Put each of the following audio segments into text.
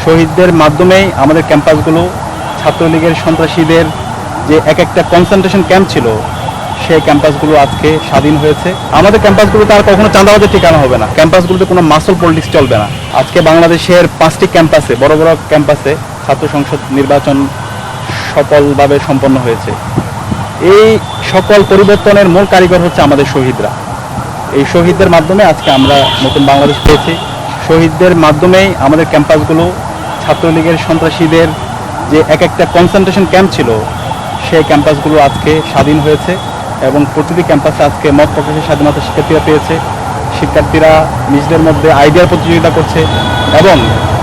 শহীদদের মাধ্যমেই আমাদের ক্যাম্পাসগুলো ছাত্রলীগের সন্ত্রাসীদের যে এক একটা কনসেন্ট্রেশন ক্যাম্প ছিল সেই ক্যাম্পাসগুলো আজকে স্বাধীন হয়েছে। আমাদের ক্যাম্পাসগুলোতে আর কখনো চাঁদাবাজের ঠিকানা হবে না, ক্যাম্পাসগুলোতে কোনো মাসল পলিটিক্স চলবে না। আজকে বাংলাদেশের 5টি ক্যাম্পাসে, বড় বড় ক্যাম্পাসে ছাত্র সংসদ নির্বাচন সফলভাবে সম্পন্ন হয়েছে। এই সকল পরিবর্তনের মূল কারিগর হচ্ছে আমাদের শহীদরা। এই শহীদদের মাধ্যমে আজকে আমরা নতুন বাংলাদেশ পেয়েছি। শহীদদের মাধ্যমেই আমাদের ক্যাম্পাসগুলো ছাত্রলীগের সন্ত্রাসীদের যে এক একটা কনসেন্ট্রেশন ক্যাম্প ছিল সেই ক্যাম্পাসগুলো আজকে স্বাধীন হয়েছে এবং প্রতিটি ক্যাম্পাসে আজকে মত প্রকাশের স্বাধীনতা শিক্ষার্থীরা পেয়েছে। শিক্ষার্থীরা নিজেদের মধ্যে আইডিয়ার প্রতিযোগিতা করছে এবং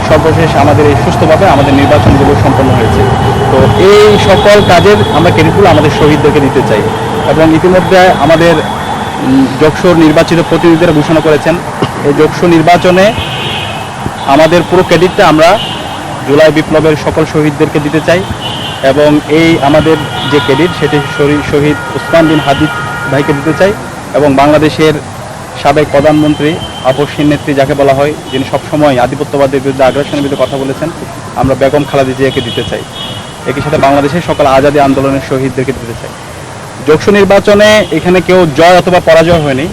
সর্বশেষ আমাদের এই সুস্থভাবে আমাদের নির্বাচনগুলো সম্পন্ন হয়েছে। তো এই সকল কাজের আমরা ক্রেডিটগুলো আমাদের শহীদদেরকে দিতে চাই এবং ইতিমধ্যে আমাদের যোগসুর নির্বাচিত প্রতিনিধিরা ঘোষণা করেছেন এই যোগসু নির্বাচনে আমাদের পুরো ক্রেডিটটা আমরা জুলাই বিপ্লবের সকল শহীদদেরকে দিতে চাই এবং এই আমাদের যে ক্রেডিট সেটি শহীদ ওসমান বিন হাদি ভাইকে দিতে চাই এবং বাংলাদেশের সাবেক প্রধানমন্ত্রী আপসহীন নেত্রী যাকে বলা হয়, যিনি সবসময় আধিপত্যবাদের বিরুদ্ধে আগ্রাসনের বিরুদ্ধে কথা বলেছেন, আমরা বেগম খালেদা জিয়াকে দিতে চাই। একই সাথে বাংলাদেশের সকল আজাদী আন্দোলনের শহীদদেরকে দিতে চাই। যোগসু নির্বাচনে এখানে কেউ জয় অথবা পরাজয় হয়নি,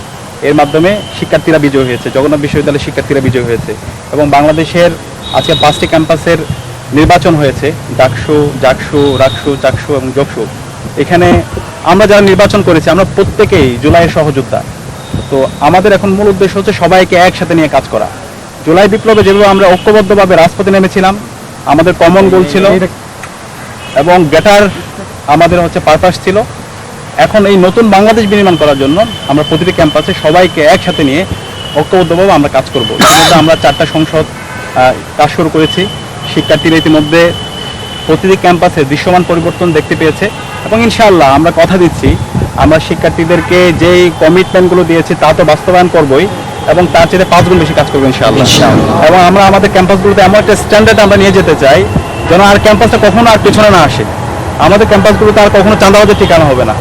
এর মাধ্যমে শিক্ষার্থীরা বিজয় হয়েছে, জগন্নাথ বিশ্ববিদ্যালয়ের শিক্ষার্থীরা বিজয় হয়েছে এবং বাংলাদেশের আজকে 5টি ক্যাম্পাসের নির্বাচন হয়েছে, ডাকসু, জাকসু, রাকসু, চাকসু এবং যোগসু। এখানে আমরা যারা নির্বাচন করেছি আমরা প্রত্যেকেই জুলাইয়ের সহযোদ্ধা। তো আমাদের এখন মূল উদ্দেশ্য হচ্ছে সবাইকে একসাথে নিয়ে কাজ করা। জুলাই বিপ্লবে যেভাবে আমরা ঐক্যবদ্ধভাবে রাজপথে নেমেছিলাম, আমাদের কমন গোল ছিল এবং বেটার আমাদের হচ্ছে পারপাস ছিল। এখন এই নতুন বাংলাদেশ বিনির্মাণ করার জন্য আমরা প্রতিটি ক্যাম্পাসে সবাইকে একসাথে নিয়ে ঐক্যবদ্ধভাবে আমরা কাজ করব। ইতিমধ্যে আমরা 4টা সংসদ কাজ শুরু করেছি। শিক্ষার্থীরা ইতিমধ্যে প্রতিটি ক্যাম্পাসে দৃশ্যমান পরিবর্তন দেখতে পেয়েছে এবং ইনশাআল্লাহ আমরা কথা দিচ্ছি আমরা শিক্ষার্থীদেরকে যেই কমিটমেন্টগুলো দিয়েছি তা তো বাস্তবায়ন করবই এবং তার চেয়ে 5 গুণ বেশি কাজ করবো ইনশাআল্লাহ। এবং আমরা আমাদের ক্যাম্পাসগুলোতে এমন একটা স্ট্যান্ডার্ড আমরা নিয়ে যেতে চাই যেন আর ক্যাম্পাসটা কখনো আর পেছনে না আসে। আমাদের ক্যাম্পাসগুলোতে আর কখনো চাঁদাবাজের ঠিকানা হবে না,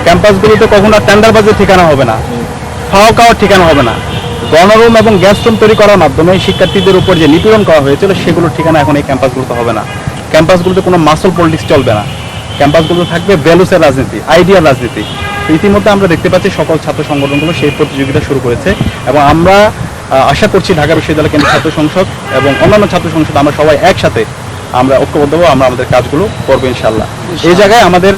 ক্যাম্পাসগুলোতে কখনো আর টেন্ডারবাজের ঠিকানা হবে না, ফাও খাওয়ার ঠিকানা হবে না। গণরুম এবং গ্যাস রুম তৈরি করার মাধ্যমে শিক্ষার্থীদের উপর যে নিপীড়ন করা হয়েছিল সেগুলোর ঠিকানা এখন এই ক্যাম্পাসগুলোতে হবে না। ক্যাম্পাসগুলোতে কোনো মাসল পলিটিক্স চলবে না, ক্যাম্পাসগুলোতে থাকবে ভ্যালুসের রাজনীতি, আইডিয়ার রাজনীতি। ইতিমধ্যে আমরা দেখতে পাচ্ছি সকল ছাত্র সংগঠনগুলো সেই প্রতিযোগিতা শুরু করেছে এবং আমরা আশা করছি ঢাকা বিশ্ববিদ্যালয় কেন্দ্রীয় ছাত্র সংসদ এবং অন্যান্য ছাত্র সংসদ আমরা সবাই একসাথে আমরা ঐক্যবদ্ধভাবে আমরা আমাদের কাজগুলো করবো ইনশাআল্লাহ। এই জায়গায় আমাদের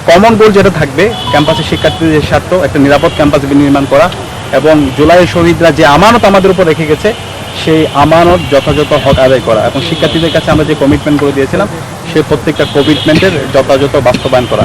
কমন গোল যেটা থাকবে ক্যাম্পাসের শিক্ষার্থীদের স্বার্থ একটা নিরাপদ ক্যাম্পাস নির্মাণ করা এবং জুলাইয়ের শহীদরা যে আমানত আমাদের উপর রেখে গেছে সেই আমানত যথাযথ হক আদায় করা এবং শিক্ষার্থীদের কাছে আমরা যে কমিটমেন্টগুলো দিয়েছিলাম সেই প্রত্যেকটা কমিটমেন্টের যথাযথ বাস্তবায়ন করা।